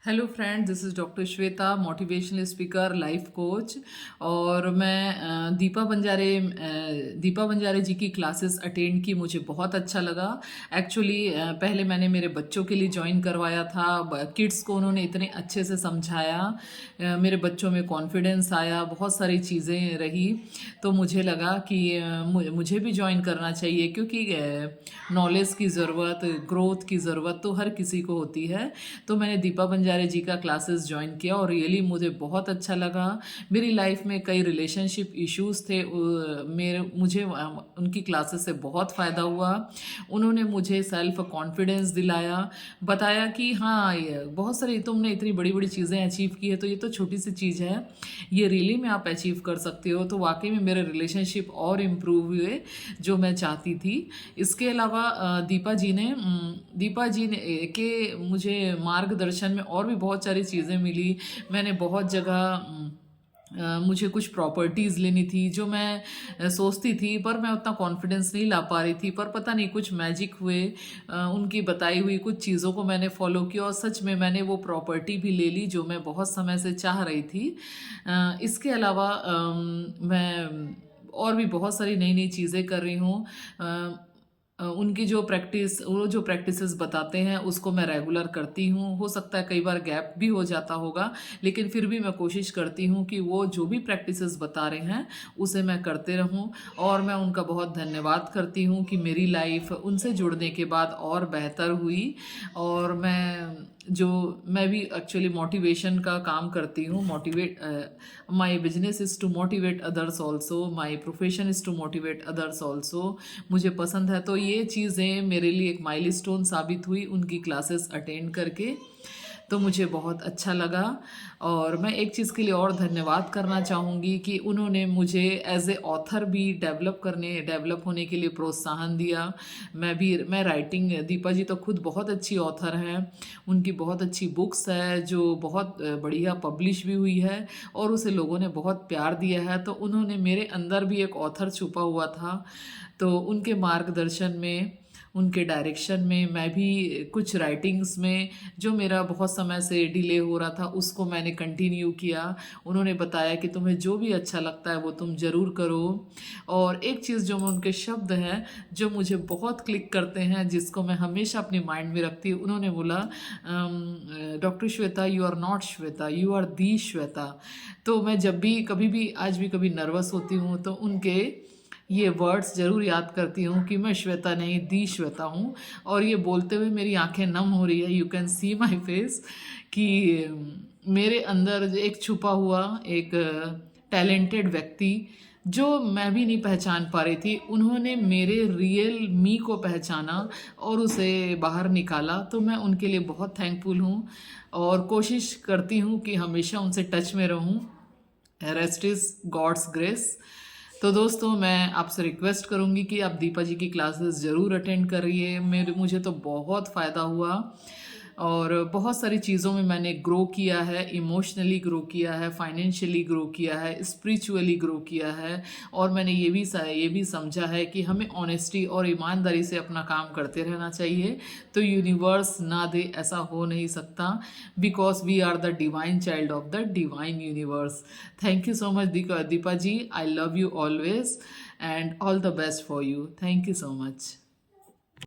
Hello friend, this is doctor Shweta, motivational speaker, life coach. और मैं दीपा बंजारे जी की क्लासेस अटेंड की। मुझे बहुत अच्छा लगा। एक्चुअली पहले मैंने मेरे बच्चों के लिए ज्वाइन करवाया था। किड्स को उन्होंने इतने अच्छे से समझाया, मेरे बच्चों में कॉन्फिडेंस आया, बहुत सारी चीज़ें रही। तो मुझे लगा कि मुझे भी ज्वाइन करना चाहिए, क्योंकि नॉलेज की ज़रूरत, ग्रोथ की ज़रूरत तो हर किसी को होती है। तो मैंने दीपा बंजारे जी का क्लासेस ज्वाइन किया और रियली मुझे बहुत अच्छा लगा। मेरी लाइफ में कई रिलेशनशिप इश्यूज थे, मुझे उनकी क्लासेस से बहुत फ़ायदा हुआ। उन्होंने मुझे सेल्फ कॉन्फिडेंस दिलाया, बताया कि हाँ, ये बहुत सारी, तुमने इतनी बड़ी बड़ी चीज़ें अचीव की है, तो ये तो छोटी सी चीज़ है, ये रियली में आप अचीव कर सकते हो। तो वाकई में मेरे रिलेशनशिप और इम्प्रूव हुए, जो मैं चाहती थी। इसके अलावा दीपा जी ने के मुझे मार्गदर्शन में और भी बहुत सारी चीज़ें मिली। मैंने बहुत जगह मुझे कुछ प्रॉपर्टीज़ लेनी थी, जो मैं सोचती थी, पर मैं उतना कॉन्फिडेंस नहीं ला पा रही थी। पर पता नहीं कुछ मैजिक हुए, उनकी बताई हुई कुछ चीज़ों को मैंने फॉलो किया और सच में मैंने वो प्रॉपर्टी भी ले ली, जो मैं बहुत समय से चाह रही थी। इसके अलावा मैं और भी बहुत सारी नई नई चीज़ें कर रही हूँ। उनकी जो प्रैक्टिसेस बताते हैं, उसको मैं रेगुलर करती हूँ। हो सकता है कई बार गैप भी हो जाता होगा, लेकिन फिर भी मैं कोशिश करती हूँ कि वो जो भी प्रैक्टिसेस बता रहे हैं उसे मैं करते रहूँ। और मैं उनका बहुत धन्यवाद करती हूँ कि मेरी लाइफ उनसे जुड़ने के बाद और बेहतर हुई। और मैं भी एक्चुअली मोटिवेशन का काम करती हूँ। My business is to motivate others also, my profession is to motivate others also. मुझे पसंद है, तो ये चीज़ें मेरे लिए एक माइलस्टोन साबित हुई उनकी क्लासेस अटेंड करके। तो मुझे बहुत अच्छा लगा। और मैं एक चीज़ के लिए और धन्यवाद करना चाहूँगी कि उन्होंने मुझे एज ए ऑथर भी डेवलप होने के लिए प्रोत्साहन दिया। मैं राइटिंग, दीपा जी तो खुद बहुत अच्छी ऑथर हैं। उनकी बहुत अच्छी बुक्स है, जो बहुत बढ़िया पब्लिश भी हुई है और उसे लोगों ने बहुत प्यार दिया है। तो उन्होंने, मेरे अंदर भी एक ऑथर छुपा हुआ था, तो उनके मार्गदर्शन में, उनके डायरेक्शन में मैं भी कुछ राइटिंग्स में, जो मेरा बहुत समय से डिले हो रहा था, उसको मैंने कंटिन्यू किया। उन्होंने बताया कि तुम्हें जो भी अच्छा लगता है वो तुम ज़रूर करो। और एक चीज़ जो मैं, उनके शब्द हैं जो मुझे बहुत क्लिक करते हैं, जिसको मैं हमेशा अपने माइंड में रखती हूँ। उन्होंने बोला, doctor Shweta, you are not Shweta, you are the Shweta. तो मैं जब भी, कभी भी, आज भी कभी नर्वस होती हूँ, तो उनके ये वर्ड्स ज़रूर याद करती हूँ कि मैं श्वेता नहीं, दी श्वेता हूँ। और ये बोलते हुए मेरी आंखें नम हो रही है, you can see my face, कि मेरे अंदर एक छुपा हुआ एक टैलेंटेड व्यक्ति, जो मैं भी नहीं पहचान पा रही थी, उन्होंने मेरे रियल मी को पहचाना और उसे बाहर निकाला। तो मैं उनके लिए बहुत थैंकफुल हूँ और कोशिश करती हूँ कि हमेशा उनसे टच में रहूँ। Rest is God's grace. तो दोस्तों, मैं आपसे रिक्वेस्ट करूँगी कि आप दीपा जी की क्लासेस ज़रूर अटेंड करिए। मुझे तो बहुत फ़ायदा हुआ और बहुत सारी चीज़ों में मैंने ग्रो किया है। इमोशनली ग्रो किया है, फाइनेंशियली ग्रो किया है, स्पिरिचुअली ग्रो किया है। और मैंने ये भी समझा है कि हमें ऑनेस्टी और ईमानदारी से अपना काम करते रहना चाहिए। तो यूनिवर्स ना दे, ऐसा हो नहीं सकता, because we are the divine child of the divine universe. Thank you so much Deepa ji, I love you always and all the best for you. Thank you so much.